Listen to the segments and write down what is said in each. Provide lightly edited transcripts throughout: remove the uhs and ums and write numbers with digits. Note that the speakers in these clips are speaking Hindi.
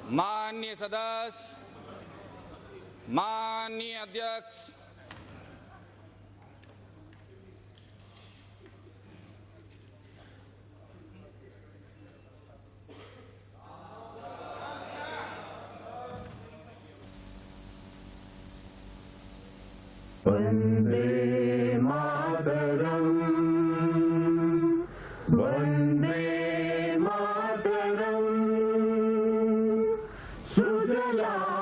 माननीय सदस्य, माननीय अध्यक्ष, वंदे मातरम, वंदे मातरम, सुजलाम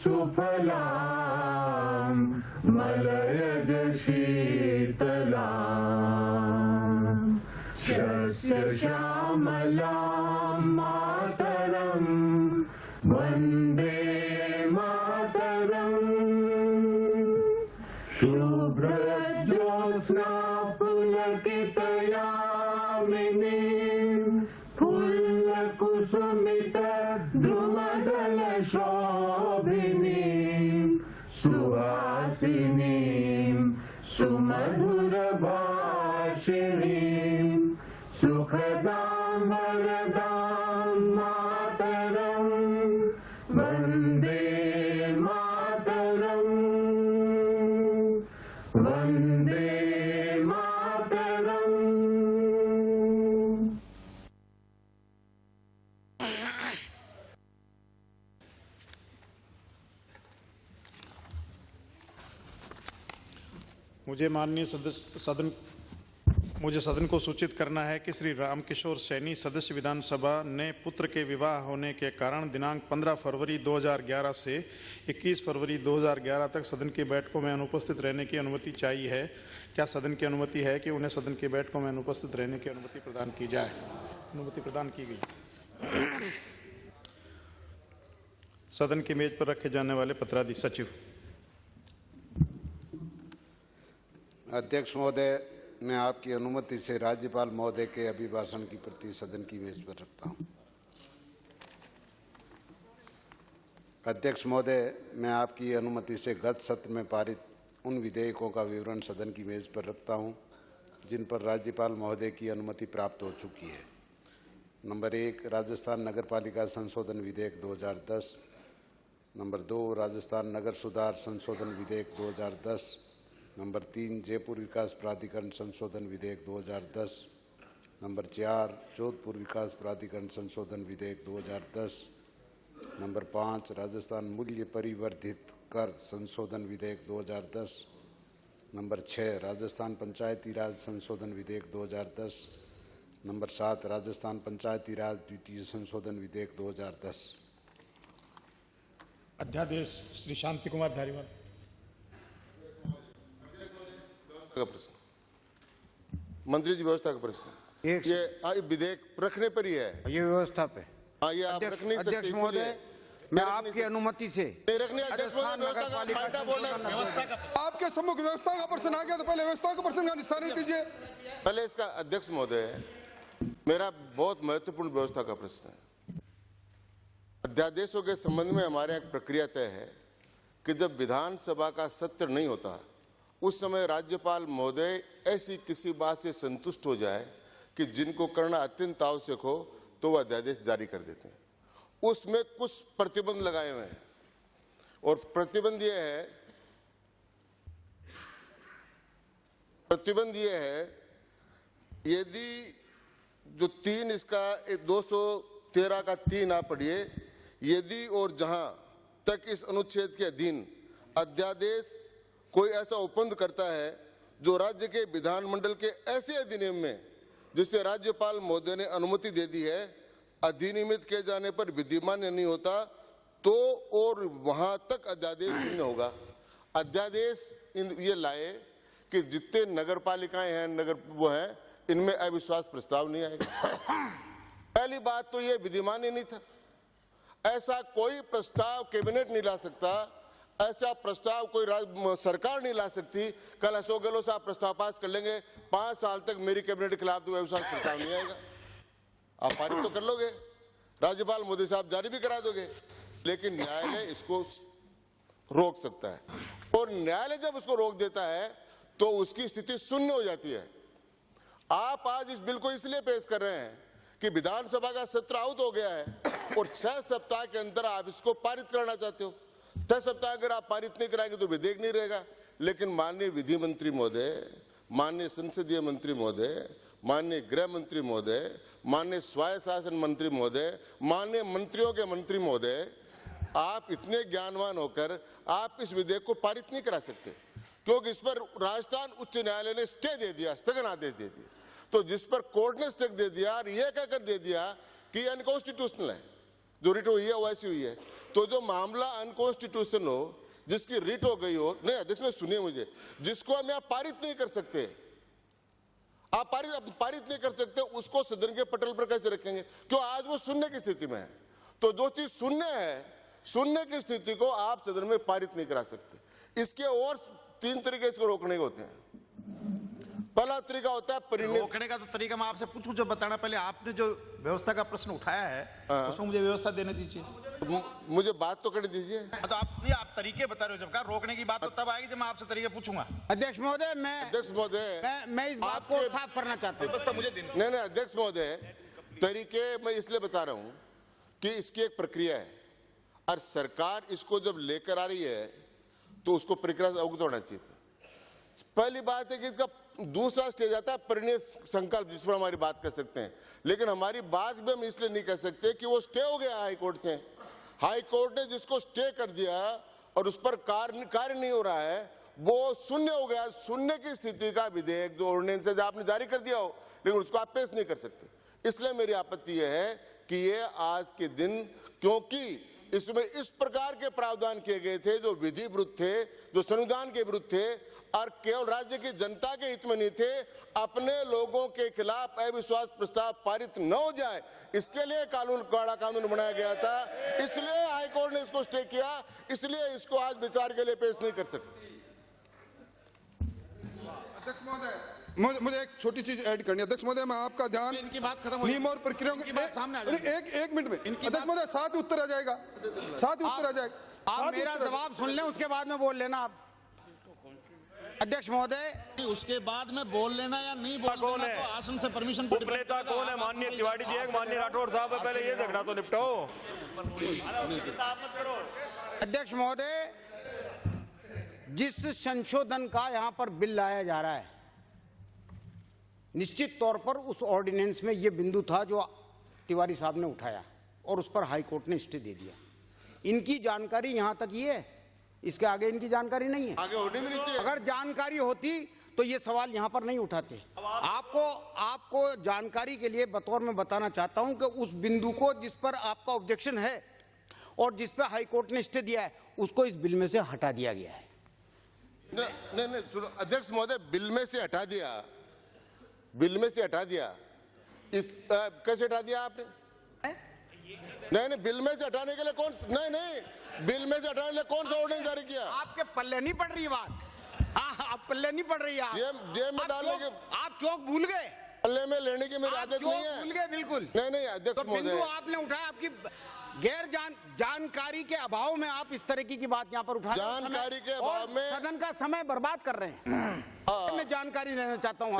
सुफलाम मलयज शीतलाम शस्य श्यामलाम मातरम वंदे मातरम शुभ्रज्योत्स्ना पुलकितयामिनीं फुल्लकुसुमित द्रुमदलशोभिनीं सुहासिनीं सुमधुरभाषिणीं सुखदां वरदां मातरं वन्दे मातरम् वंदे मातरम। मुझे सदन को सूचित करना है कि श्री रामकिशोर सैनी सदस्य विधानसभा ने पुत्र के विवाह होने के कारण दिनांक 15 फरवरी 2011 से 21 फरवरी 2011 तक सदन की बैठकों में अनुपस्थित रहने की अनुमति चाहिए है। क्या सदन की अनुमति है कि उन्हें सदन की बैठकों में अनुपस्थित रहने की अनुमति प्रदान की जाए? अनुमति प्रदान की गई। सदन की मेज पर रखे जाने वाले पत्रादि सचिव। अध्यक्ष महोदय, मैं आपकी अनुमति से राज्यपाल महोदय के अभिभाषण की प्रति सदन की मेज पर रखता हूं। अध्यक्ष महोदय, मैं आपकी अनुमति से गत सत्र में पारित उन विधेयकों का विवरण सदन की मेज पर रखता हूं जिन पर राज्यपाल महोदय की अनुमति प्राप्त हो चुकी है। नंबर 1, राजस्थान नगरपालिका संशोधन विधेयक 2010। नंबर 2, राजस्थान नगर सुधार संशोधन विधेयक 2010। नंबर 3, जयपुर विकास प्राधिकरण संशोधन विधेयक 2010। नंबर 4, जोधपुर विकास प्राधिकरण संशोधन विधेयक 2010। नंबर 5, राजस्थान मूल्य परिवर्धित कर संशोधन विधेयक 2010। नंबर 6, राजस्थान पंचायती राज संशोधन विधेयक 2010। नंबर 7, राजस्थान पंचायती राज द्वितीय संशोधन विधेयक 2010। अध्यादेश श्री शांति कुमार धारीवाल। का प्रश्न, मंत्री जी व्यवस्था का प्रश्न, ये विधेयक रखने पर ही है, ये व्यवस्था पे। हाँ, ये आप रख नहीं सकते। अध्यक्ष महोदय, मैं आपकी अनुमति से रखने अध्यक्ष आपके सम्मुख व्यवस्था का प्रश्न आ गया तो पहले व्यवस्था का प्रश्न का निस्तारण कीजिए। पहले इसका अध्यक्ष महोदय, मेरा बहुत महत्वपूर्ण व्यवस्था का प्रश्न है। अध्यादेशों के संबंध में हमारे यहाँ प्रक्रिया तय है कि जब विधानसभा का सत्र नहीं होता उस समय राज्यपाल महोदय ऐसी किसी बात से संतुष्ट हो जाए कि जिनको करना अत्यंत आवश्यक हो तो वह अध्यादेश जारी कर देते हैं। उसमें कुछ प्रतिबंध लगाए हुए हैं और प्रतिबंध ये है यदि जो 3 इसका 213 का 3 आप पढ़िए, यदि और जहां तक इस अनुच्छेद के अधीन अध्यादेश कोई ऐसा उपबंध करता है जो राज्य के विधानमंडल के ऐसे अधिनियम में जिससे राज्यपाल महोदय ने अनुमति दे दी है अधिनियमित किए जाने पर विधिमान नहीं होता तो और वहां तक अध्यादेश शून्य होगा। अध्यादेश ये लाए कि जितने नगर पालिकाएं हैं इनमें अविश्वास प्रस्ताव नहीं आएगा। पहली बात तो ये विधिमान ही नहीं था। ऐसा कोई प्रस्ताव कैबिनेट नहीं ला सकता, ऐसा प्रस्ताव कोई सरकार नहीं ला सकती। कल अशोक गहलोत साहब प्रस्ताव पास कर लेंगे, 5 साल तक मेरी कैबिनेट के खिलाफ तो अविश्वास प्रस्ताव नहीं आएगा। आप पारित तो कर लोगे, राज्यपाल मोदी साहब जारी भी करा दोगे, लेकिन न्यायालय इसको रोक सकता है और न्यायालय जब उसको रोक देता है तो उसकी स्थिति शून्य हो जाती है। आप आज इस बिल को इसलिए पेश कर रहे हैं कि विधानसभा का सत्र आउट हो गया है और 6 सप्ताह के अंदर आप इसको पारित करना चाहते हो। 6 सप्ताह अगर आप पारित नहीं कराएंगे तो विधेयक नहीं रहेगा। लेकिन माननीय विधि मंत्री महोदय, माननीय संसदीय मंत्री महोदय, माननीय गृह मंत्री महोदय, माननीय स्वायत्त शासन मंत्री महोदय, माननीय मंत्रियों के मंत्री महोदय, आप इतने ज्ञानवान होकर आप इस विधेयक को पारित नहीं करा सकते, क्योंकि इस पर राजस्थान उच्च न्यायालय ने स्टे दे दिया, स्थगन आदेश दे दिया। तो जिस पर कोर्ट ने स्टे दे दिया और यह कहकर दे दिया कि अनकॉन्स्टिट्यूशनल है, जो रिट हुई है वो ऐसी हुई है। तो जो मामला अनकॉन्स्टिट्यूशनल हो, जिसकी रिट हो गई हो, नहीं अध्यक्ष ने सुनिए मुझे, जिसको हम यहाँ पारित नहीं कर सकते, आप पारित नहीं कर सकते, उसको सदन के पटल पर कैसे रखेंगे? क्यों आज वो सुनने की स्थिति में है। तो जो चीज शून्य है, सुनने की स्थिति को आप सदन में पारित नहीं करा सकते। इसके और 3 तरीके इसको रोकने के होते हैं। पहला तरीका होता है परिणय रोकने का। तो तरीका मैं आपसे पूछूं, जो बताना, पहले आपने जो व्यवस्था का प्रश्न उठाया है उसमें मुझे व्यवस्था देने दीजिए। मुझे बात तो कर दीजिए। तो आप तरीके बता रहे हो, जब कहा रोकने की बात तो तब आएगी जब मैं आपसे तरीके पूछूंगा। अध्यक्ष महोदय, मैं इस बात को साफ करना चाहता हूँ। मुझे नहीं अध्यक्ष महोदय, तरीके मैं इसलिए बता रहा हूं कि इसकी एक प्रक्रिया है और सरकार इसको जब लेकर आ रही है तो उसको प्रक्रिया से अवगत होना चाहिए था। पहली बात है कि इसका दूसरा स्टेज आता है परिणय संकल्प, जिस पर हमारी बात कर सकते हैं। लेकिन हमारी बात भी हम इसलिए नहीं कर सकते कि वो स्टे हो गया हाई कोर्ट से। हाई कोर्ट ने जिसको स्टे कर दिया और उस पर कार्य नहीं हो रहा है, वो शून्य हो गया। शून्य की स्थिति का विधेयक जो ऑर्डिनेंस है आपने जारी कर दिया हो, लेकिन उसको आप पेश नहीं कर सकते। इसलिए मेरी आपत्ति यह है कि ये आज के दिन, क्योंकि इसमें इस प्रकार के प्रावधान किए गए थे जो विधि विरुद्ध थे, जो संविधान के विरुद्ध थे और केवल राज्य की जनता के हित में नहीं थे, अपने लोगों के खिलाफ अविश्वास प्रस्ताव पारित न हो जाए, इसके लिए काला कानून बनाया गया था। इसलिए हाईकोर्ट ने इसको स्टे किया, इसलिए इसको आज विचार के लिए पेश नहीं कर सकते। अध्यक्ष महोदय, मुझे एक छोटी चीज ऐड करनी है। अध्यक्ष महोदय, मैं आपका ध्यान इनकी बात खत्म हो नियम और प्रक्रियाओं के बात सामने आ जाएगी। एक मिनट में अध्यक्ष महोदय, साथ ही उत्तर आ जाएगा, साथ ही उत्तर आ जाएगा। आप मेरा जवाब सुन लें, उसके बाद में बोल लेना। आप अध्यक्ष महोदय, उसके बाद में बोल लेना या नहीं बोल लेना तो आसन से परमिशन। उपनेता कौन है? माननीय तिवारी जी है, माननीय राठौड़ साहब है, पहले ये झगड़ा तो निपटाओ। अध्यक्ष महोदय, जिस संशोधन का यहाँ पर बिल लाया जा रहा है, निश्चित तौर पर उस ऑर्डिनेंस में ये बिंदु था जो तिवारी साहब ने उठाया और उस पर हाई कोर्ट ने स्टे दे दिया। इनकी जानकारी यहाँ तक ही है, इसके आगे इनकी जानकारी नहीं है। आगे होने में नहीं चाहिए। अगर जानकारी होती तो ये सवाल यहाँ पर नहीं उठाते। आपको जानकारी के लिए बतौर में बताना चाहता हूँ कि उस बिंदु को जिस पर आपका ऑब्जेक्शन है और जिस पर हाई कोर्ट ने स्टे दिया है, उसको इस बिल में से हटा दिया गया है। नहीं सुनो अध्यक्ष महोदय, बिल में से हटा दिया, बिल में से हटा दिया। इस कैसे हटा दिया आपने? नहीं बिल में से हटाने के लिए कौन, नहीं बिल में से हटाने के लिए कौन सा ऑर्डिनेंस जारी किया? आपके पल्ले नहीं पड़ रही बात। आप पल्ले नहीं पड़ रही है। जेब में डालने के आप चौक भूल गए। पल्ले में लेने की मेरी आदत नहीं है। भूल गए बिल्कुल। नहीं अध्यक्ष महोदय, बिंदु आपने उठाया, आपकी जानकारी के अभाव में आप इस तरह की बात यहाँ पर उठा रहे हैं। जानकारी के अभाव में सदन का समय बर्बाद कर रहे हैं। मैं जानकारी लेना चाहता हूँ।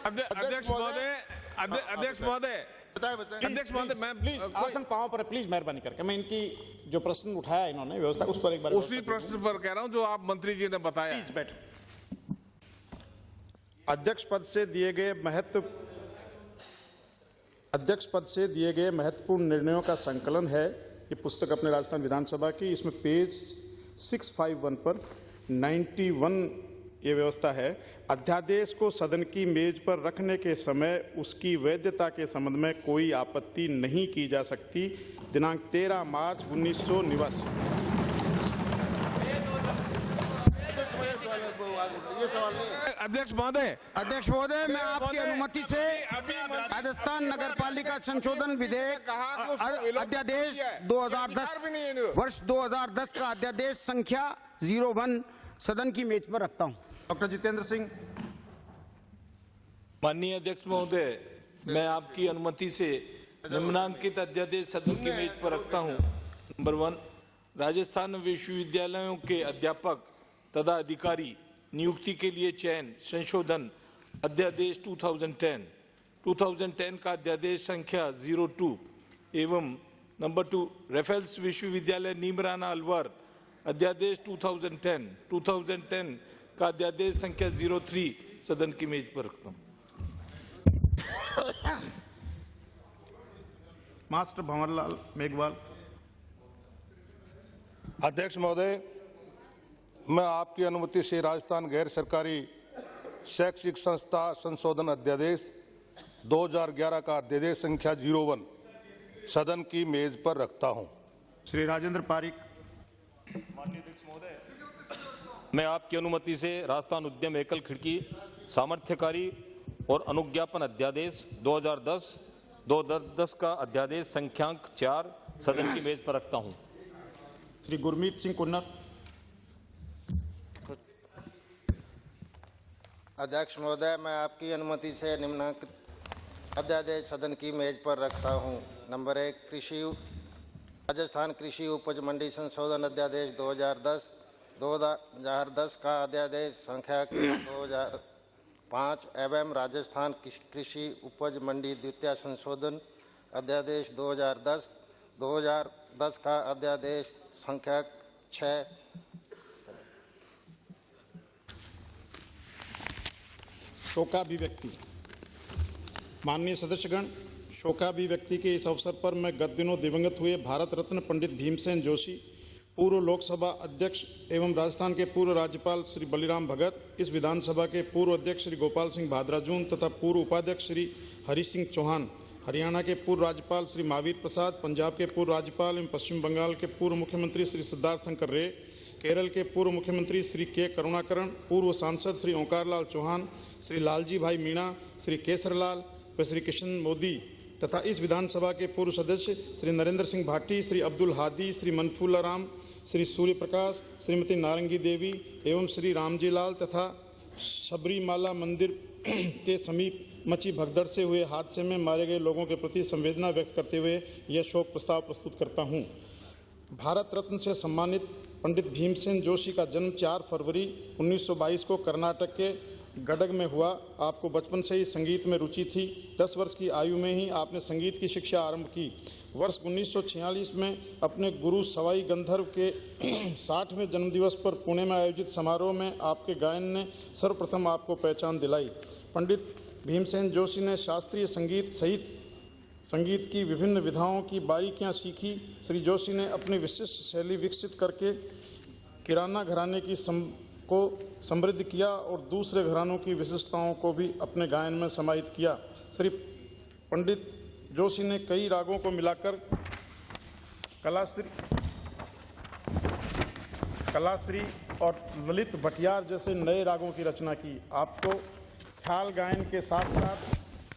अध्यक्ष महोदय, अध्यक्ष महोदय, अध्यक्ष महोदय, मैं प्लीज आसन पांव पर, प्लीज मेहरबानी करके मैं इनकी जो प्रश्न उठाया इन्होंने व्यवस्था, उस पर एक बार उसी प्रश्न पर कह रहा हूं जो आप मंत्री जी ने बताया। प्लीज बैठो। अध्यक्ष पद से दिए गए महत्वपूर्ण निर्णयों का संकलन है ये पुस्तक अपने राजस्थान विधानसभा की। इसमें पेज 651 पर 91 ये व्यवस्था है। अध्यादेश को सदन की मेज पर रखने के समय उसकी वैधता के संबंध में कोई आपत्ति नहीं की जा सकती। दिनांक 13 मार्च 1989। ये सवाल नहीं है। अध्यक्ष महोदय, मैं आपकी अनुमति से राजस्थान नगर पालिका संशोधन विधेयक अध्यादेश 2010 वर्ष 2010 का अध्यादेश संख्या 01 सदन की मेज पर रखता हूं। डॉक्टर जितेंद्र सिंह। माननीय अध्यक्ष महोदय, मैं आपकी अनुमति से निम्नांकित अध्यादेश सदन की मेज पर रखता हूं। नंबर 1, राजस्थान विश्वविद्यालयों के अध्यापक तथा अधिकारी नियुक्ति के लिए चयन संशोधन अध्यादेश 2010 का अध्यादेश संख्या 02 एवं नंबर 2, रेफेल्स विश्वविद्यालय नीमराना अलवर अध्यादेश 2010 का अध्यादेश संख्या 03 सदन की मेज पर रखता हूँ। मास्टर भंवरलाल मेघवाल। अध्यक्ष महोदय, मैं आपकी अनुमति से राजस्थान गैर सरकारी शैक्षिक संस्था संशोधन अध्यादेश 2011 का अध्यादेश संख्या 01 सदन की मेज पर रखता हूं। श्री राजेंद्र पारिक। माननीय अध्यक्ष महोदय, मैं आपकी अनुमति से राजस्थान उद्यम एकल खिड़की सामर्थ्यकारी और अनुज्ञापन अध्यादेश 2010 का अध्यादेश संख्यांक 4 सदन की मेज पर रखता हूं। श्री गुरमीत सिंह कुन्नर। अध्यक्ष महोदय, मैं आपकी अनुमति से निम्नांकित अध्यादेश सदन की मेज पर रखता हूं। नंबर 1, राजस्थान कृषि उपज मंडी संशोधन अध्यादेश 2010 का अध्यादेश संख्या 2005 एवं राजस्थान कृषि उपज मंडी द्वितीय संशोधन अध्यादेश 2010 का अध्यादेश संख्या 6। शोकाभिव्यक्ति। माननीय सदस्यगण, शोकाभिव्यक्ति के इस अवसर पर मैं गत दिनों दिवंगत हुए भारत रत्न पंडित भीमसेन जोशी, पूर्व लोकसभा अध्यक्ष एवं राजस्थान के पूर्व राज्यपाल श्री बलिराम भगत, इस विधानसभा के पूर्व अध्यक्ष श्री गोपाल सिंह भाद्राजून तथा पूर्व उपाध्यक्ष श्री हरि सिंह चौहान, हरियाणा के पूर्व राज्यपाल श्री महावीर प्रसाद, पंजाब के पूर्व राज्यपाल एवं पश्चिम बंगाल के पूर्व मुख्यमंत्री श्री सिद्धार्थ शंकर रे, केरल के पूर्व मुख्यमंत्री श्री के करुणाकरण, पूर्व सांसद श्री ओंकार लाल चौहान, श्री लालजी भाई मीणा, श्री केसरलाल व श्री किशन मोदी तथा इस विधानसभा के पूर्व सदस्य श्री नरेंद्र सिंह भाटी, श्री अब्दुल हादी, श्री मनफूला राम, श्री सूर्य प्रकाश, श्रीमती नारंगी देवी एवं श्री रामजी लाल तथा सबरीमाला मंदिर के समीप मची भगदड़ से हुए हादसे में मारे गए लोगों के प्रति संवेदना व्यक्त करते हुए यह शोक प्रस्ताव प्रस्तुत करता हूं। भारत रत्न से सम्मानित पंडित भीमसेन जोशी का जन्म 4 फरवरी 1922 को कर्नाटक के गडग में हुआ। आपको बचपन से ही संगीत में रुचि थी। 10 वर्ष की आयु में ही आपने संगीत की शिक्षा आरंभ की। वर्ष 1946 में अपने गुरु सवाई गंधर्व के 60वें जन्मदिवस पर पुणे में आयोजित समारोह में आपके गायन ने सर्वप्रथम आपको पहचान दिलाई। पंडित भीमसेन जोशी ने शास्त्रीय संगीत सहित संगीत की विभिन्न विधाओं की बारीकियां सीखी। श्री जोशी ने अपनी विशिष्ट शैली विकसित करके किराना घराने की को समृद्ध किया और दूसरे घरानों की विशिष्टताओं को भी अपने गायन में समाहित किया। श्री पंडित जोशी ने कई रागों को मिलाकर कलाश्री और ललित भटियार जैसे नए रागों की रचना की। आपको ख्याल गायन के साथ साथ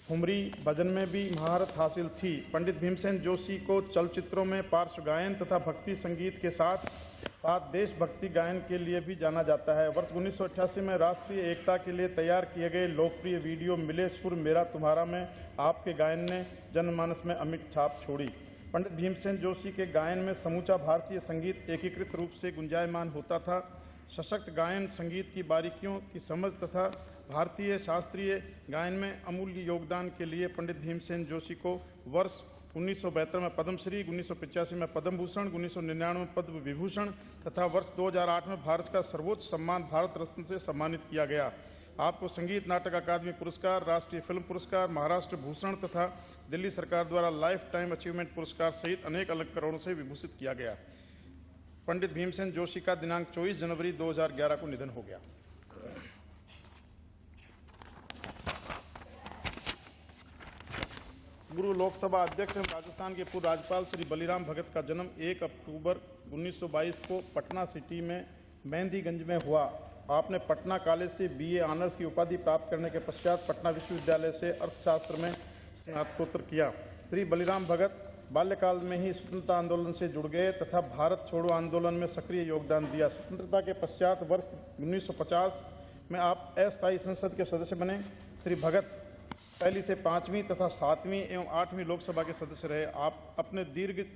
ठुमरी भजन में भी महारत हासिल थी। पंडित भीमसेन जोशी को चलचित्रों में पार्श्व गायन तथा भक्ति संगीत के साथ देशभक्ति गायन के लिए भी जाना जाता है। वर्ष 1988 में राष्ट्रीय एकता के लिए तैयार किए गए लोकप्रिय वीडियो मिले सुर मेरा तुम्हारा में आपके गायन ने जनमानस में अमिट छाप छोड़ी। पंडित भीमसेन जोशी के गायन में समूचा भारतीय संगीत एकीकृत रूप से गुंजायमान होता था। सशक्त गायन, संगीत की बारीकियों की समझ तथा भारतीय शास्त्रीय गायन में अमूल्य योगदान के लिए पंडित भीमसेन जोशी को वर्ष 1972 में पद्मश्री, 1985 में पद्म भूषण, 1999 में पद्म विभूषण तथा वर्ष 2008 में भारत का सर्वोच्च सम्मान भारत रत्न से सम्मानित किया गया। आपको संगीत नाटक अकादमी पुरस्कार, राष्ट्रीय फिल्म पुरस्कार, महाराष्ट्र भूषण तथा दिल्ली सरकार द्वारा लाइफ टाइम अचीवमेंट पुरस्कार सहित अनेक अलंकरणों से विभूषित किया गया। पंडित भीमसेन जोशी का दिनांक 24 जनवरी 2011 को निधन हो गया। गुरु लोकसभा अध्यक्ष एवं राजस्थान के पूर्व राज्यपाल श्री बलिराम भगत का जन्म 1 अक्टूबर 1922 को पटना सिटी में मेहंदीगंज में हुआ। आपने पटना कॉलेज से BA ऑनर्स की उपाधि प्राप्त करने के पश्चात पटना विश्वविद्यालय से अर्थशास्त्र में स्नातकोत्तर किया। श्री बलिराम भगत बाल्यकाल में ही स्वतंत्रता आंदोलन से जुड़ गए तथा भारत छोड़ो आंदोलन में सक्रिय योगदान दिया। स्वतंत्रता के पश्चात वर्ष 1950 में आप अस्थायी संसद के सदस्य बने। श्री भगत पहली से 5वीं तथा 7वीं एवं 8वीं लोकसभा के सदस्य रहे। आप अपने दीर्घ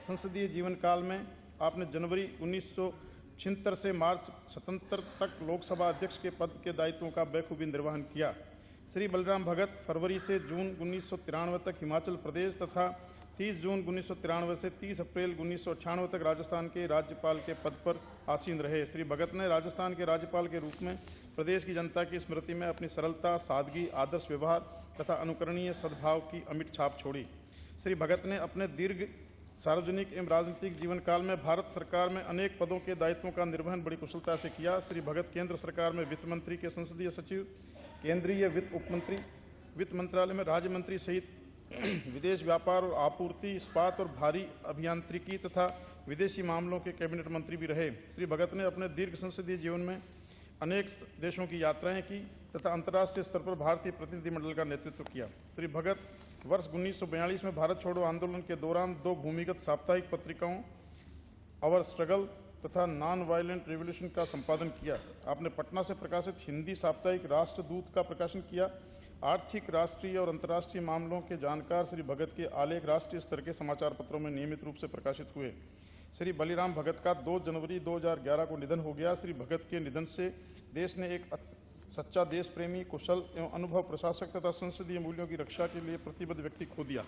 संसदीय जीवन काल में आपने जनवरी 1976 से मार्च 77 तक लोकसभा अध्यक्ष के पद के दायित्वों का बखूबी निर्वहन किया। श्री बलिराम भगत फरवरी से जून 1993 तक हिमाचल प्रदेश तथा 30 जून 1993 से 30 अप्रैल 1998 तक राजस्थान के राज्यपाल के पद पर आसीन रहे। श्री भगत ने राजस्थान के राज्यपाल के रूप में प्रदेश की जनता की स्मृति में अपनी सरलता, सादगी, आदर्श व्यवहार तथा अनुकरणीय सद्भाव की अमिट छाप छोड़ी। श्री भगत ने अपने दीर्घ सार्वजनिक एवं राजनीतिक जीवन काल में भारत सरकार में अनेक पदों के दायित्वों का निर्वहन बड़ी कुशलता से किया। श्री भगत केंद्र सरकार में वित्त मंत्री के संसदीय सचिव, केंद्रीय वित्त उपमंत्री, वित्त मंत्रालय में राज्य मंत्री सहित विदेश व्यापार और आपूर्ति, इस्पात और भारी अभियांत्रिकी तथा विदेशी मामलों के कैबिनेट मंत्री भी रहे। श्री भगत ने अपने दीर्घ संसदीय जीवन में अनेक देशों की यात्राएं की तथा अंतर्राष्ट्रीय स्तर पर भारतीय प्रतिनिधिमंडल का नेतृत्व किया। श्री भगत वर्ष 1942 में भारत छोड़ो आंदोलन के दौरान 2 भूमिगत साप्ताहिक पत्रिकाओं आवर स्ट्रगल तथा नॉन वायलेंट रेवोल्यूशन का संपादन किया। आपने पटना से प्रकाशित हिंदी साप्ताहिक राष्ट्रदूत का प्रकाशन किया। आर्थिक, राष्ट्रीय और अंतर्राष्ट्रीय मामलों के जानकार श्री भगत के आलेख राष्ट्रीय स्तर के समाचार पत्रों में नियमित रूप से प्रकाशित हुए। श्री बलिराम भगत का 2 जनवरी 2011 को निधन हो गया। श्री भगत के निधन से देश ने एक सच्चा देश प्रेमी, कुशल एवं अनुभव प्रशासक तथा संसदीय मूल्यों की रक्षा के लिए प्रतिबद्ध व्यक्ति खो दिया।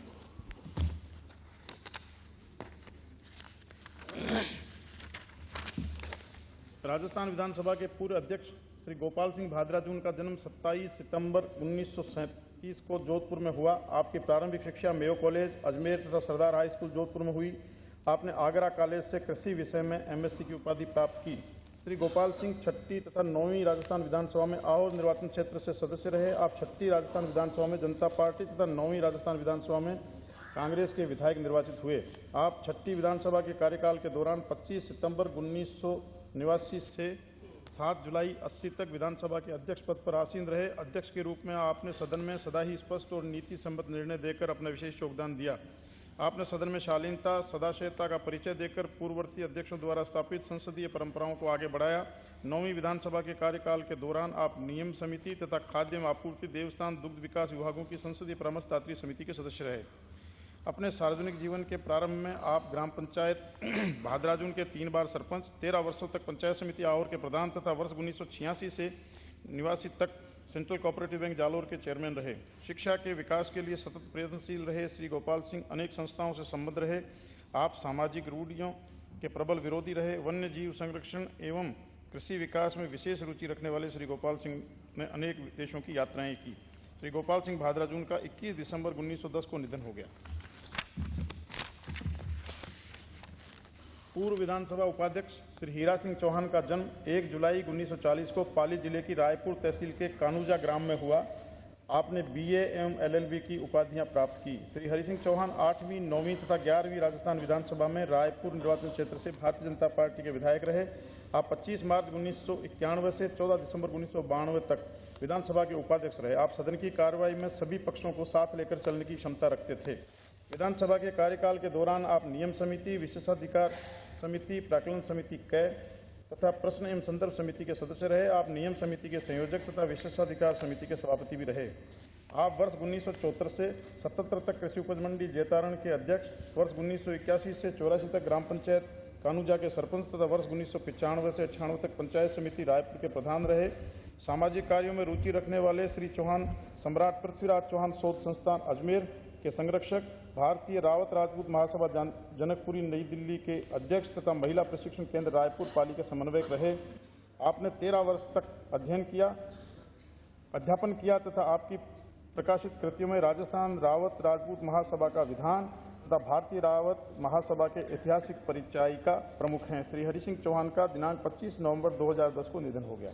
राजस्थान विधानसभा के पूर्व अध्यक्ष श्री गोपाल सिंह भाद्रा जी, उनका जन्म 27 सितंबर 1937 को जोधपुर में हुआ। आपकी प्रारंभिक शिक्षा मेयो कॉलेज, अजमेर तथा सरदार हाई स्कूल जोधपुर में हुई। आपने आगरा कॉलेज से कृषि विषय में एमएससी की उपाधि प्राप्त की। श्री गोपाल सिंह 6ठी तथा 9वीं राजस्थान विधानसभा में आहोर निर्वाचन क्षेत्र से सदस्य रहे। आप 6ठी राजस्थान विधानसभा में जनता पार्टी तथा 9वीं राजस्थान विधानसभा में कांग्रेस के विधायक निर्वाचित हुए। आप 6ठी विधानसभा के कार्यकाल के दौरान 25 सितंबर 1989 से 7 जुलाई 80 तक विधानसभा के अध्यक्ष पद पर आसीन रहे। अध्यक्ष के रूप में आपने सदन में सदा ही स्पष्ट और नीति संबद्ध निर्णय देकर अपना विशेष योगदान दिया। आपने सदन में शालीनता, सदाशयता का परिचय देकर पूर्ववर्ती अध्यक्षों द्वारा स्थापित संसदीय परंपराओं को आगे बढ़ाया। 9वीं विधानसभा के कार्यकाल के दौरान आप नियम समिति तथा खाद्य एवं आपूर्ति, देवस्थान, दुग्ध विकास विभागों की संसदीय परामर्शदात्री समिति के सदस्य रहे। अपने सार्वजनिक जीवन के प्रारंभ में आप ग्राम पंचायत भाद्राजून के 3 बार सरपंच, 13 वर्षों तक पंचायत समिति आहोर के प्रधान तथा वर्ष 1986 से निवासी तक सेंट्रल कोऑपरेटिव बैंक जालोर के चेयरमैन रहे। शिक्षा के विकास के लिए सतत प्रयत्नशील रहे श्री गोपाल सिंह अनेक संस्थाओं से संबद्ध रहे। आप सामाजिक रूढ़ियों के प्रबल विरोधी रहे। वन्य जीव संरक्षण एवं कृषि विकास में विशेष रुचि रखने वाले श्री गोपाल सिंह ने अनेक देशों की यात्राएं की। श्री गोपाल सिंह भाद्राजून का 21 दिसंबर 1910 को निधन हो गया। पूर्व विधानसभा उपाध्यक्ष श्री हीरा सिंह चौहान का जन्म 1 जुलाई 1940 को पाली जिले की रायपुर तहसील के कानूजा ग्राम में हुआ। आपने बीए एवं एलएलबी की उपाधियां प्राप्त की। श्री हरि सिंह चौहान 8वीं, 9वीं तथा 11वीं राजस्थान विधानसभा में रायपुर निर्वाचन क्षेत्र से भारतीय जनता पार्टी के विधायक रहे। आप 25 मार्च 1991 से 14 दिसंबर 1992 तक विधानसभा के उपाध्यक्ष रहे। आप सदन की कार्रवाई में सभी पक्षों को साथ लेकर चलने की क्षमता रखते थे। विधानसभा के कार्यकाल के दौरान आप नियम समिति, विशेषाधिकार समिति, प्राक्कलन समिति कै तथा प्रश्न एवं संदर्भ समिति के सदस्य रहे। आप नियम समिति के संयोजक तथा विशेषाधिकार समिति के सभापति भी रहे। आप वर्ष 1974 से 77 तक कृषि उपज मंडी जैतारण के अध्यक्ष, वर्ष 1981 से 84 तक ग्राम पंचायत कानूजा के सरपंच तथा वर्ष 1995 से 98 तक पंचायत समिति रायपुर के प्रधान रहे। सामाजिक कार्यों में रुचि रखने वाले श्री चौहान सम्राट पृथ्वीराज चौहान शोध संस्थान अजमेर के संरक्षक, भारतीय रावत राजपूत महासभा जनकपुरी नई दिल्ली के अध्यक्ष तथा महिला प्रशिक्षण केंद्र रायपुर पाली के समन्वयक रहे। आपने 13 वर्ष तक अध्यापन किया तथा आपकी प्रकाशित कृतियों में राजस्थान रावत राजपूत महासभा का विधान तथा भारतीय रावत महासभा के ऐतिहासिक परिचायिका प्रमुख हैं। श्री हरि सिंह चौहान का दिनांक 25 नवंबर 2010 को निधन हो गया।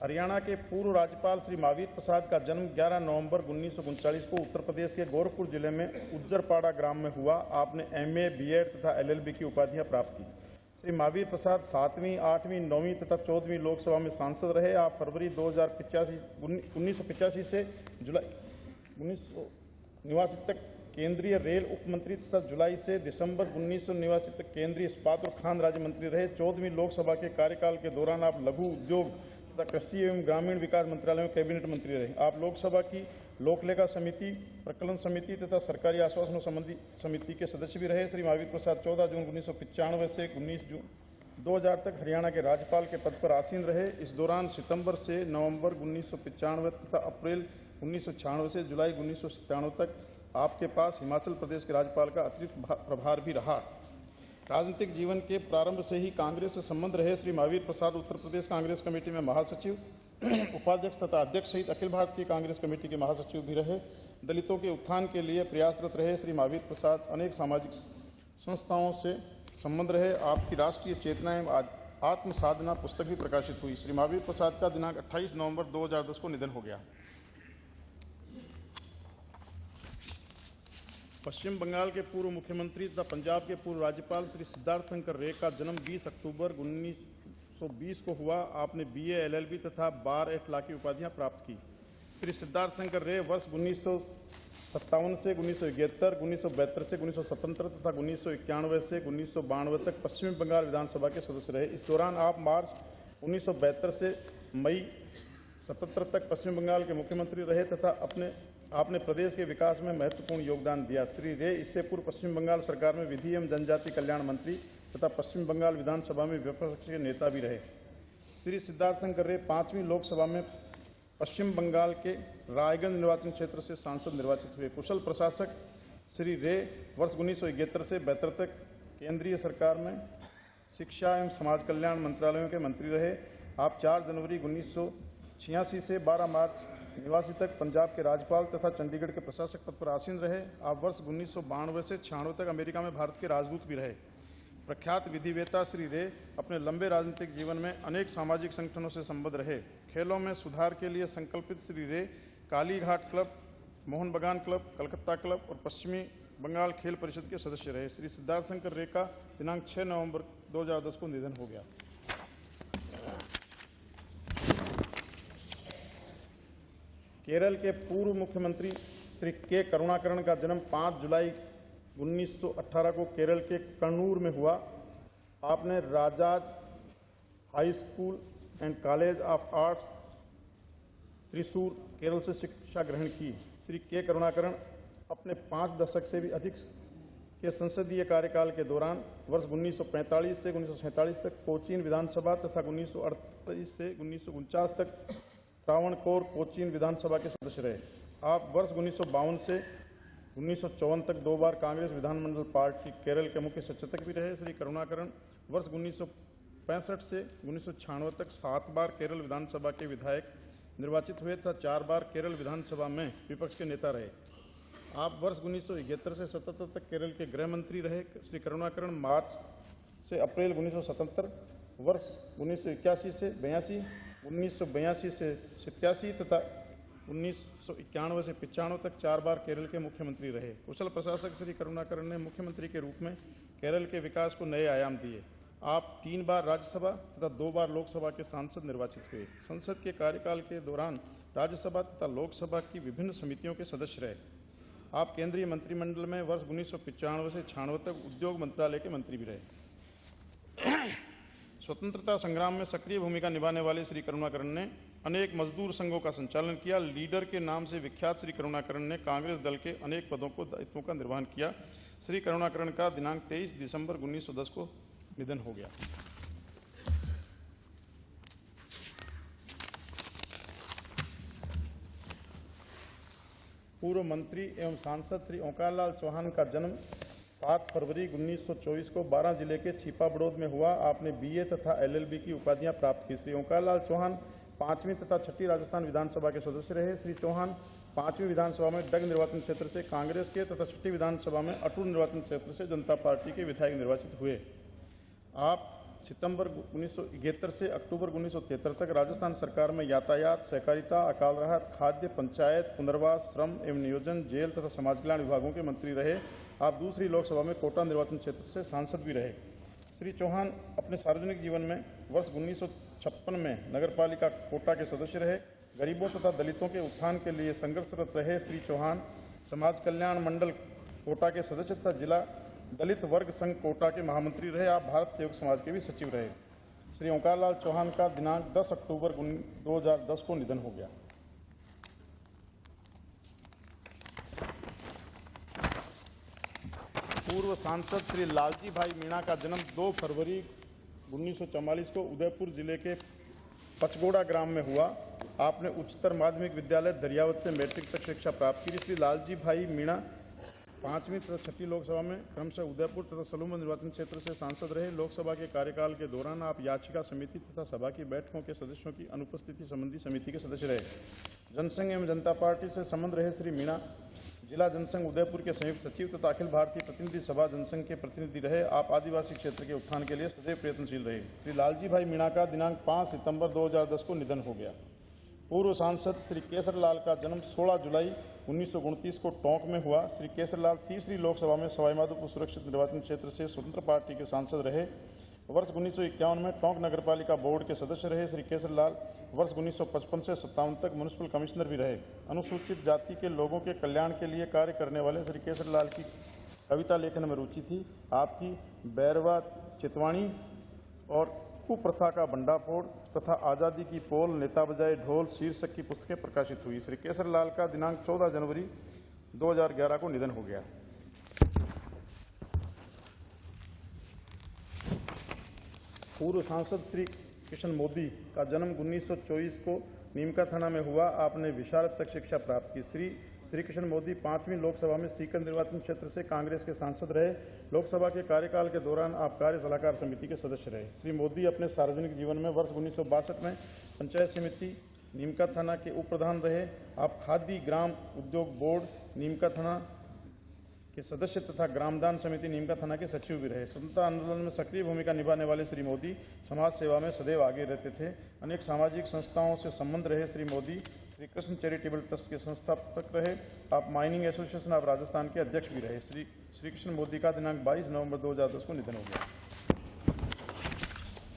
हरियाणा के पूर्व राज्यपाल श्री महावीर प्रसाद का जन्म 11 नवंबर 1939 को उत्तर प्रदेश के गोरखपुर जिले में उज्जरपाड़ा ग्राम में हुआ। आपने एमए, बीएड तथा एलएलबी की उपाधियां प्राप्त की। श्री महावीर प्रसाद 7वीं, 8वीं, 9वीं तथा 14वीं लोकसभा में सांसद रहे। आप फरवरी 1985 से जुलाई 1989 तक केंद्रीय रेल उप मंत्री तथा जुलाई से दिसंबर 1989 तक केंद्रीय इस्पात और खान राज्य मंत्री रहे। 14वीं लोकसभा के कार्यकाल के दौरान आप लघु उद्योग तथा कृषि एवं ग्रामीण विकास मंत्रालय में कैबिनेट मंत्री रहे। आप लोकसभा की लोकलेखा समिति, प्रकलन समिति तथा सरकारी आश्वासनों संबंधी समिति के सदस्य भी रहे। श्री महावीर प्रसाद 14 जून 1995 से 19 2000 तक हरियाणा के राज्यपाल के पद पर आसीन रहे। इस दौरान सितंबर से नवंबर 1995 तथा अप्रैल 1996 से जुलाई 1997 तक आपके पास हिमाचल प्रदेश के राज्यपाल का अतिरिक्त प्रभार भी रहा। राजनीतिक जीवन के प्रारंभ से ही कांग्रेस से संबंध रहे श्री महावीर प्रसाद उत्तर प्रदेश कांग्रेस कमेटी में महासचिव, उपाध्यक्ष तथा अध्यक्ष सहित अखिल भारतीय कांग्रेस कमेटी के महासचिव भी रहे। दलितों के उत्थान के लिए प्रयासरत रहे श्री महावीर प्रसाद अनेक सामाजिक संस्थाओं से संबंध रहे। आपकी राष्ट्रीय चेतना एवं आत्म साधना पुस्तक भी प्रकाशित हुई। श्री महावीर प्रसाद का दिनांक 28 नवंबर 2010 को निधन हो गया। पश्चिम बंगाल के पूर्व मुख्यमंत्री तथा पंजाब के पूर्व राज्यपाल श्री सिद्धार्थ शंकर रे का जन्म 20 अक्टूबर 1920 को हुआ। आपने BA LLB तथा बार एट लॉ की उपाधियां प्राप्त की। श्री सिद्धार्थ शंकर रे वर्ष 1957 से 1971, 1972 से 1977 तथा 1991 से 1992 तक पश्चिम बंगाल विधानसभा के सदस्य रहे। इस दौरान आप मार्च 1972 से मई 77 तक पश्चिम बंगाल के मुख्यमंत्री रहे तथा आपने प्रदेश के विकास में महत्वपूर्ण योगदान दिया। श्री रे इससे पूर्व पश्चिम बंगाल सरकार में विधि एवं जनजाति कल्याण मंत्री तथा पश्चिम बंगाल विधानसभा में विपक्ष के नेता भी रहे। श्री सिद्धार्थ शंकर रे 5वीं लोकसभा में पश्चिम बंगाल के रायगंज निर्वाचन क्षेत्र से सांसद निर्वाचित हुए। कुशल प्रशासक श्री रे वर्ष 1971 से 72 तक केंद्रीय सरकार में शिक्षा एवं समाज कल्याण मंत्रालयों के मंत्री रहे। आप 4 जनवरी 1986 से 12 मार्च निवासी तक पंजाब के राज्यपाल तथा चंडीगढ़ के प्रशासक पद पर आसीन रहे। आप वर्ष 1992 से 96 तक अमेरिका में भारत के राजदूत भी रहे। प्रख्यात विधिवेता श्री रे अपने लंबे राजनीतिक जीवन में अनेक सामाजिक संगठनों से संबद्ध रहे। खेलों में सुधार के लिए संकल्पित श्री रे कालीघाट क्लब, मोहन बगान क्लब, कलकत्ता क्लब और पश्चिमी बंगाल खेल परिषद के सदस्य रहे। श्री सिद्धार्थ शंकर रे का दिनांक 6 नवंबर 2010 को निधन हो गया। केरल के पूर्व मुख्यमंत्री श्री के करुणाकरण का जन्म 5 जुलाई 1918 को केरल के कन्नूर में हुआ। आपने राजाज high school and college of arts Thrissur Kerala से शिक्षा ग्रहण की। श्री के करुणाकरण अपने 5 दशक से भी अधिक के संसदीय कार्यकाल के दौरान वर्ष 1945 से 1947 तक कोचीन विधानसभा तथा 1938 से 1949 तक त्रावणकोर कोचीन विधानसभा के सदस्य रहे। आप वर्ष 1952 से 1954 तक 2 बार कांग्रेस विधानमंडल पार्टी केरल के मुख्य सचेतक भी रहे। श्री करुणाकरण वर्ष 1965 से 1996 तक 7 बार केरल विधानसभा के विधायक निर्वाचित हुए तथा 4 बार केरल विधानसभा में विपक्ष के नेता रहे। आप वर्ष 1971 से 77 तक केरल के गृह मंत्री रहे। श्री करुणाकरण मार्च से अप्रैल 1977, वर्ष 1981 से 82, 1982 से 87 तथा 1991 से 95 तक 4 बार केरल के मुख्यमंत्री रहे। कुशल प्रशासक श्री करुणाकरण ने मुख्यमंत्री के रूप में केरल के विकास को नए आयाम दिए। आप 3 बार राज्यसभा तथा 2 बार लोकसभा के सांसद निर्वाचित हुए। संसद के कार्यकाल के दौरान राज्यसभा तथा लोकसभा की विभिन्न समितियों के सदस्य रहे। आप केंद्रीय मंत्रिमंडल में वर्ष 1995 से 96 तक उद्योग मंत्रालय के मंत्री भी रहे। स्वतंत्रता संग्राम में सक्रिय भूमिका निभाने वाले श्री करुणाकरण ने अनेक मजदूर संघों का संचालन किया। लीडर के नाम से विख्यात श्री करुणाकरण ने कांग्रेस दल के अनेक पदों को दायित्वों का निर्वहन किया। श्री करुणाकरण का दिनांक 23 दिसंबर 1910 को निधन हो गया। पूर्व मंत्री एवं सांसद श्री ओंकारलाल चौहान का जन्म 7 फरवरी 1924 को 12 जिले के छिपा बड़ौद में हुआ। आपने BA तथा LLB की उपाधियां प्राप्त की। श्री ओंकारलाल चौहान 5वीं तथा 6ठी राजस्थान विधानसभा के सदस्य रहे। श्री चौहान 5वीं विधानसभा में डग निर्वाचन क्षेत्र से कांग्रेस के तथा 6ठी विधानसभा में अटूर निर्वाचन क्षेत्र से जनता पार्टी के विधायक निर्वाचित हुए। आप सितंबर 1971 से अक्टूबर 1973 तक राजस्थान सरकार में यातायात, सहकारिता, अकाल राहत, खाद्य, पंचायत, पुनर्वास, श्रम एवं नियोजन, जेल तथा समाज कल्याण विभागों के मंत्री रहे। आप दूसरी लोकसभा में कोटा निर्वाचन क्षेत्र से सांसद भी रहे। श्री चौहान अपने सार्वजनिक जीवन में वर्ष 1956 में नगरपालिका कोटा के सदस्य रहे। गरीबों तथा दलितों के उत्थान के लिए संघर्षरत रहे श्री चौहान समाज कल्याण मंडल कोटा के सदस्य तथा जिला दलित वर्ग संघ कोटा के महामंत्री रहे। आप भारत सेवक समाज के भी सचिव रहे। श्री ओंकारलाल चौहान का दिनांक 10 अक्टूबर 2010 को निधन हो गया। पूर्व सांसद श्री लालजी भाई मीणा का जन्म 2 फरवरी 1944 को उदयपुर जिले के पचगोड़ा ग्राम में हुआ। आपने उच्चतर माध्यमिक विद्यालय दरियावत से मैट्रिक तक शिक्षा प्राप्त की। श्री लालजी भाई मीणा 5वीं तथा 6ठी लोकसभा में क्रमशः उदयपुर तथा सलूमन निर्वाचन क्षेत्र से सांसद रहे। लोकसभा के कार्यकाल के दौरान आप याचिका समिति तथा सभा की बैठकों के सदस्यों की अनुपस्थिति संबंधी समिति के सदस्य रहे। जनसंघ एवं जनता पार्टी से संबंध रहे श्री मीणा जिला जनसंघ उदयपुर के संयुक्त सचिव तथा अखिल भारतीय प्रतिनिधि सभा जनसंघ के प्रतिनिधि रहे। आप आदिवासी क्षेत्र के उत्थान के लिए सदैव प्रयत्नशील रहे। श्री लालजी भाई मीणा का दिनांक 5 सितंबर 2010 को निधन हो गया। पूर्व सांसद श्री केसरलाल का जन्म 16 जुलाई 1929 को टोंक में हुआ। श्री केसरलाल तीसरी लोकसभा में सवाईमाधोपुर सुरक्षित निर्वाचन क्षेत्र से स्वतंत्र पार्टी के सांसद रहे। वर्ष 1951 में टोंक नगरपालिका बोर्ड के सदस्य रहे। श्री केसरलाल वर्ष 1955 से 57 तक म्युनिसिपल कमिश्नर भी रहे। अनुसूचित जाति के लोगों के कल्याण के लिए कार्य करने वाले श्री केसरलाल की कविता लेखन में रुचि थी। आपकी बैरवा चितवाणी और कुप्रथा का भंडाफोड़ तथा आज़ादी की पोल नेता बजाए ढोल शीर्षक की पुस्तकें प्रकाशित हुई। श्री केसरलाल का दिनांक 14 जनवरी 2011 को निधन हो गया। पूर्व सांसद श्री किशन मोदी का जन्म 1924 को नीमका थाना में हुआ। आपने विशारद तक शिक्षा प्राप्त की। श्री किशन मोदी 5वीं लोकसभा में सीकर निर्वाचन क्षेत्र से कांग्रेस के सांसद रहे। लोकसभा के कार्यकाल के दौरान आप कार्य सलाहकार समिति के सदस्य रहे। श्री मोदी अपने सार्वजनिक जीवन में वर्ष 1962 में पंचायत समिति नीमका थाना के उप प्रधान रहे। आप खादी ग्राम उद्योग बोर्ड नीमका थाना के सदस्य तथा ग्रामदान समिति नीमका थाना के सचिव भी रहे। स्वतंत्रता आंदोलन में सक्रिय भूमिका निभाने वाले श्री मोदी समाज सेवा में सदैव आगे रहते थे। अनेक सामाजिक संस्थाओं से संबंध रहे। श्री मोदी श्री कृष्ण चैरिटेबल ट्रस्ट के संस्थापक रहे। आप माइनिंग एसोसिएशन ऑफ राजस्थान के अध्यक्ष भी रहे। श्री कृष्ण मोदी का दिनांक 22 नवंबर 2010 को निधन हो गया।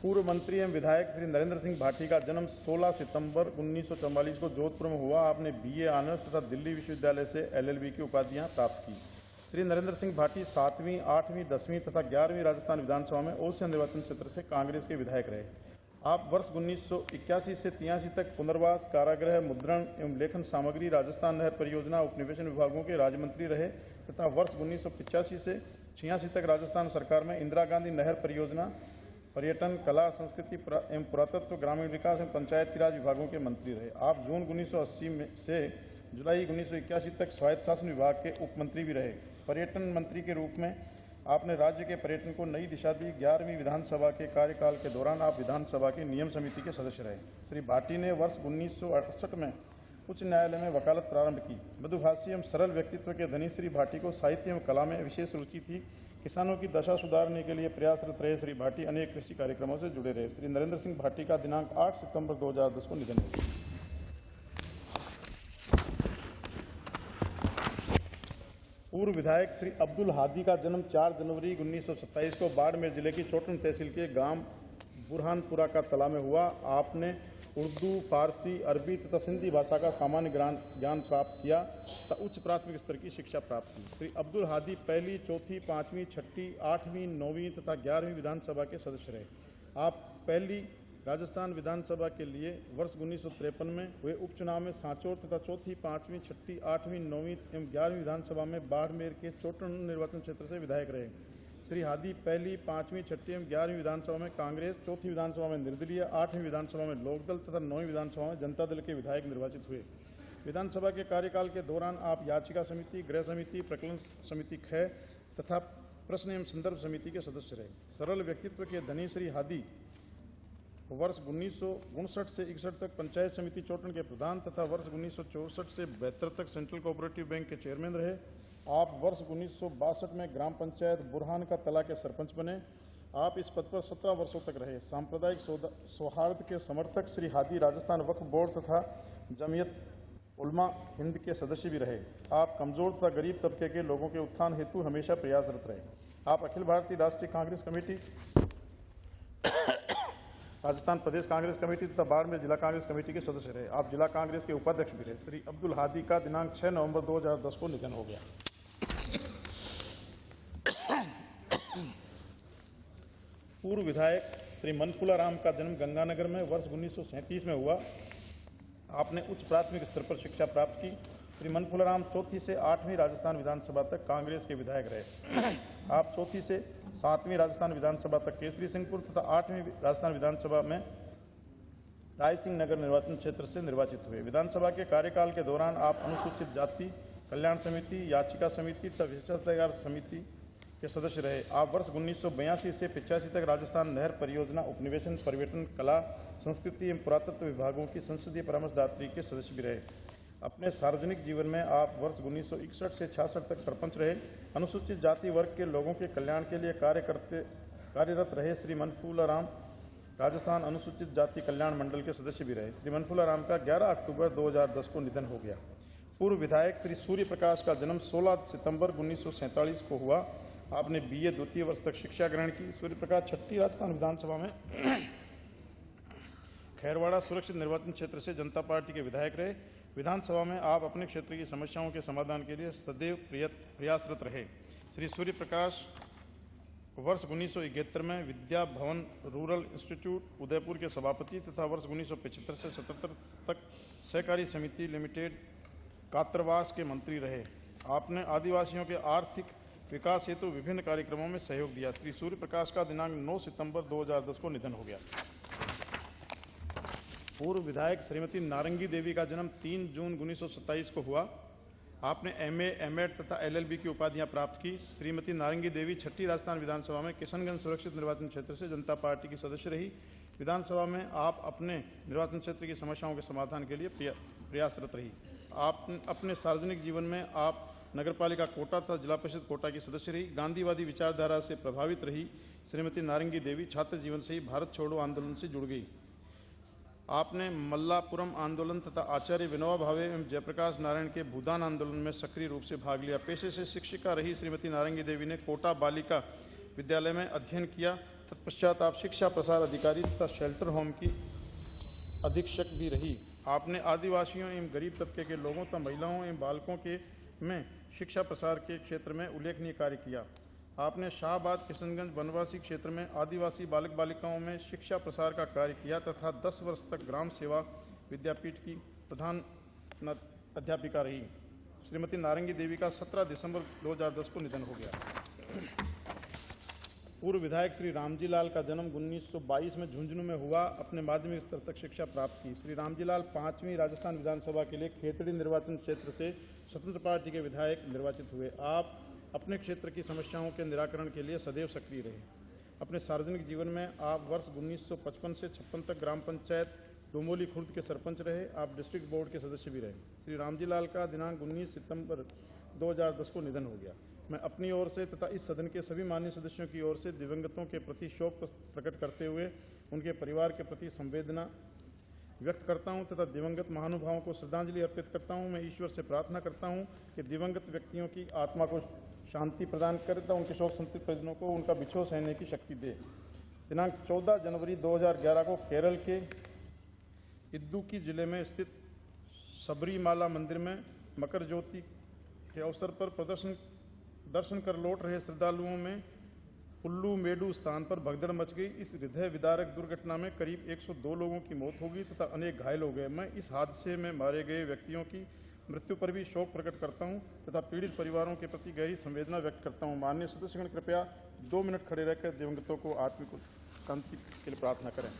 पूर्व मंत्री एवं विधायक श्री नरेंद्र सिंह भाटी का जन्म 16 सितंबर 1944 को जोधपुर में हुआ। आपने BA ऑनर्स तथा दिल्ली विश्वविद्यालय से LLB की उपाधियां प्राप्त की। श्री नरेंद्र सिंह भाटी 7वीं, 8वीं, 10वीं तथा 11वीं राजस्थान विधानसभा में ओसियां निर्वाचन क्षेत्र से कांग्रेस के विधायक रहे। आप वर्ष 1981 से 83 तक पुनर्वास, कारागृह, मुद्रण एवं लेखन सामग्री, राजस्थान नहर परियोजना, उपनिवेशन विभागों के राज्य मंत्री रहे तथा वर्ष 1985 से 86 तक राजस्थान सरकार में इंदिरा गांधी नहर परियोजना, पर्यटन, कला, संस्कृति एवं पुरातत्व, ग्रामीण विकास एवं पंचायती राज विभागों के मंत्री रहे। आप जून 1980 से जुलाई 1981 तक स्वायत्त शासन विभाग के उप मंत्री भी रहे। पर्यटन मंत्री के रूप में आपने राज्य के पर्यटन को नई दिशा दी। 11वीं विधानसभा के कार्यकाल के दौरान आप विधानसभा के नियम समिति के सदस्य रहे। श्री भाटी ने वर्ष 1968 में उच्च न्यायालय में वकालत प्रारंभ की। मृदुभाषी एवं सरल व्यक्तित्व के धनी श्री भाटी को साहित्य एवं कला में विशेष रुचि थी। किसानों की दशा सुधारने के लिए प्रयासरत रहे श्री भाटी अनेक कृषि कार्यक्रमों से जुड़े रहे। श्री नरेंद्र सिंह भाटी का दिनांक 8 सितंबर 2010 को निधन हो गया। पूर्व विधायक श्री अब्दुल हादी का जन्म 4 जनवरी 1927 को बाड़मेर जिले की चोटन तहसील के गांव बुरहानपुरा का तला में हुआ। आपने उर्दू, फारसी, अरबी तथा सिंधी भाषा का सामान्य ज्ञान प्राप्त किया तथा उच्च प्राथमिक स्तर की शिक्षा प्राप्त की। श्री अब्दुल हादी पहली, चौथी, 5वीं, 6ठी, 8वीं, 9वीं तथा 11वीं विधानसभा के सदस्य रहे। आप पहली राजस्थान विधानसभा के लिए वर्ष 1953 में हुए उपचुनाव में सांचौर तथा चौथी, 5वीं, 6ठी, 8वीं, 9वीं एवं 11वीं विधानसभा में बाड़मेर के चोटन निर्वाचन क्षेत्र से विधायक रहे। श्री हादी पहली, 5वीं, 6ठी एवं 11वीं विधानसभा में कांग्रेस, चौथी विधानसभा में निर्दलीय, 8वीं विधानसभा में लोकदल तथा 9वीं विधानसभा में जनता दल के विधायक निर्वाचित हुए। विधानसभा के कार्यकाल के दौरान आप याचिका समिति, गृह समिति, प्रकलन समिति ख तथा प्रश्न एवं संदर्भ समिति के सदस्य रहे। सरल व्यक्तित्व के धनी श्री हादी वर्ष 1959 से 61 तक पंचायत समिति चोटन के प्रधान तथा वर्ष 1964 से 72 तक सेंट्रल कोऑपरेटिव बैंक के चेयरमैन रहे। आप वर्ष 1962 में ग्राम पंचायत बुरहान का तला के सरपंच बने। आप इस पद पर 17 वर्षों तक रहे। सांप्रदायिक सौहार्द के समर्थक श्री हादी राजस्थान वक्फ बोर्ड तथा जमीयत उलमा हिंद के सदस्य भी रहे। आप कमजोर तथा गरीब तबके के लोगों के उत्थान हेतु हमेशा प्रयासरत रहे। आप अखिल भारतीय राष्ट्रीय कांग्रेस कमेटी, राजस्थान प्रदेश कांग्रेस कमेटी तथा बाड़मेर जिला कांग्रेस कमेटी के सदस्य रहे। आप जिला कांग्रेस के उपाध्यक्ष भी रहे। श्री अब्दुल हादी का दिनांक 6 नवंबर 2010 को निधन हो गया। पूर्व विधायक श्री मनफुला राम का जन्म गंगानगर में वर्ष 1937 में हुआ। आपने उच्च प्राथमिक स्तर पर शिक्षा प्राप्त की श्री मनफूलाराम चौथी से 8वीं राजस्थान विधानसभा तक कांग्रेस के विधायक रहे। आप चौथी से 7वीं राजस्थान विधानसभा तक केसरी सिंहपुर तथा 8वीं राजस्थान विधानसभा में रायसिंह नगर निर्वाचन क्षेत्र से निर्वाचित हुए। विधानसभा के कार्यकाल के दौरान आप अनुसूचित जाति कल्याण समिति, याचिका समिति तथा विशेषाधिकार समिति के सदस्य रहे। आप वर्ष 1982 से 85 तक राजस्थान नहर परियोजना, उपनिवेशन, पर्यटन, कला, संस्कृति एवं पुरातत्व विभागों की संसदीय परामर्शदात्री के सदस्य भी रहे। अपने सार्वजनिक जीवन में आप वर्ष 1961 से 66 तक सरपंच रहे। अनुसूचित जाति वर्ग के लोगों के कल्याण के लिए कार्यरत रहे। श्री मनफूलाराम राजस्थान अनुसूचित जाति कल्याण मंडल के सदस्य भी रहे। श्री मनफूलाराम का 11 अक्टूबर 2010 को निधन हो गया। पूर्व विधायक श्री सूर्य प्रकाश का जन्म 16 सितंबर 1947 को हुआ। आपने BA द्वितीय वर्ष तक शिक्षा ग्रहण की। सूर्य प्रकाश 6ठी राजस्थान विधानसभा में खैरवाड़ा सुरक्षित निर्वाचन क्षेत्र से जनता पार्टी के विधायक रहे। विधानसभा में आप अपने क्षेत्र की समस्याओं के समाधान के लिए सदैव प्रयासरत रहे। श्री सूर्य प्रकाश वर्ष 1971 में विद्या भवन रूरल इंस्टीट्यूट उदयपुर के सभापति तथा वर्ष 1975 से 77 तक सहकारी समिति लिमिटेड कातरवास के मंत्री रहे। आपने आदिवासियों के आर्थिक विकास हेतु विभिन्न कार्यक्रमों में सहयोग दिया। श्री सूर्य प्रकाश का दिनांक 9 सितंबर 2010 को निधन हो गया। पूर्व विधायक श्रीमती नारंगी देवी का जन्म 3 जून 1927 को हुआ। आपने MA, M.Ed तथा LLB की उपाधियां प्राप्त की। श्रीमती नारंगी देवी 6ठी राजस्थान विधानसभा में किशनगंज सुरक्षित निर्वाचन क्षेत्र से जनता पार्टी की सदस्य रही। विधानसभा में आप अपने निर्वाचन क्षेत्र की समस्याओं के समाधान के लिए प्रयासरत रही। आप अपने सार्वजनिक जीवन में आप नगरपालिका कोटा तथा जिला परिषद कोटा की सदस्य रही। गांधीवादी विचारधारा से प्रभावित रही श्रीमती नारंगी देवी छात्र जीवन से ही भारत छोड़ो आंदोलन से जुड़ गई। आपने मल्लापुरम आंदोलन तथा आचार्य विनोबा भावे एवं जयप्रकाश नारायण के भूदान आंदोलन में सक्रिय रूप से भाग लिया। पेशे से शिक्षिका रही श्रीमती नारंगी देवी ने कोटा बालिका विद्यालय में अध्ययन किया। तत्पश्चात आप शिक्षा प्रसार अधिकारी तथा शेल्टर होम की अधीक्षक भी रही। आपने आदिवासियों एवं गरीब तबके के लोगों तथा महिलाओं एवं बालकों के में शिक्षा प्रसार के क्षेत्र में उल्लेखनीय कार्य किया। आपने शाहबाद किशनगंज वनवासी क्षेत्र में आदिवासी बालक बालिकाओं में शिक्षा प्रसार का कार्य किया तथा 10 वर्ष तक ग्राम सेवा विद्यापीठ की प्रधान अध्यापिका रही। श्रीमती नारंगी देवी का 17 दिसंबर 2010 को निधन हो गया। पूर्व विधायक श्री रामजी लाल का जन्म 1922 में झुंझुनू में हुआ। अपने माध्यमिक स्तर तक शिक्षा प्राप्त की। श्री रामजी लाल 5वीं राजस्थान विधानसभा के लिए खेतड़ी निर्वाचन क्षेत्र से स्वतंत्र पार्टी के विधायक निर्वाचित हुए। आप अपने क्षेत्र की समस्याओं के निराकरण के लिए सदैव सक्रिय रहे। अपने सार्वजनिक जीवन में आप वर्ष 1955 से 56 तक ग्राम पंचायत डोंबोली खुर्द के सरपंच रहे। आप डिस्ट्रिक्ट बोर्ड के सदस्य भी रहे। श्री रामजी लाल का दिनांक 19 सितंबर 2010 को निधन हो गया। मैं अपनी ओर से तथा इस सदन के सभी माननीय सदस्यों की ओर से दिवंगतों के प्रति शोक प्रकट करते हुए उनके परिवार के प्रति संवेदना व्यक्त करता हूं तथा दिवंगत महानुभावों को श्रद्धांजलि अर्पित करता हूं। मैं ईश्वर से प्रार्थना करता हूं कि दिवंगत व्यक्तियों की आत्मा को शांति प्रदान करे तथा उनके शोक संतप्त परिजनों को उनका बिछोह सहने की शक्ति दे। दिनांक 14 जनवरी 2011 को केरल के इदुक्की जिले में स्थित सबरीमाला मंदिर में मकर ज्योति के अवसर पर दर्शन कर लौट रहे श्रद्धालुओं में पुल्लू मेडू स्थान पर भगदड़ मच गई। इस हृदय विदारक दुर्घटना में करीब 102 लोगों की मौत हो गई तथा अनेक घायल हो गए। मैं इस हादसे में मारे गए व्यक्तियों की मृत्यु पर भी शोक प्रकट करता हूं तथा पीड़ित परिवारों के प्रति गहरी संवेदना व्यक्त करता हूं। माननीय सदस्यगण कृपया 2 मिनट खड़े रहकर दिवंगतों को आत्मिक शांति के लिए प्रार्थना करें।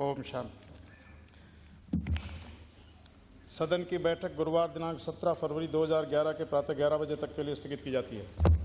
ओम शांति। सदन की बैठक गुरुवार दिनांक 17 फरवरी 2011 के प्रातः 11 बजे तक के लिए स्थगित की जाती है।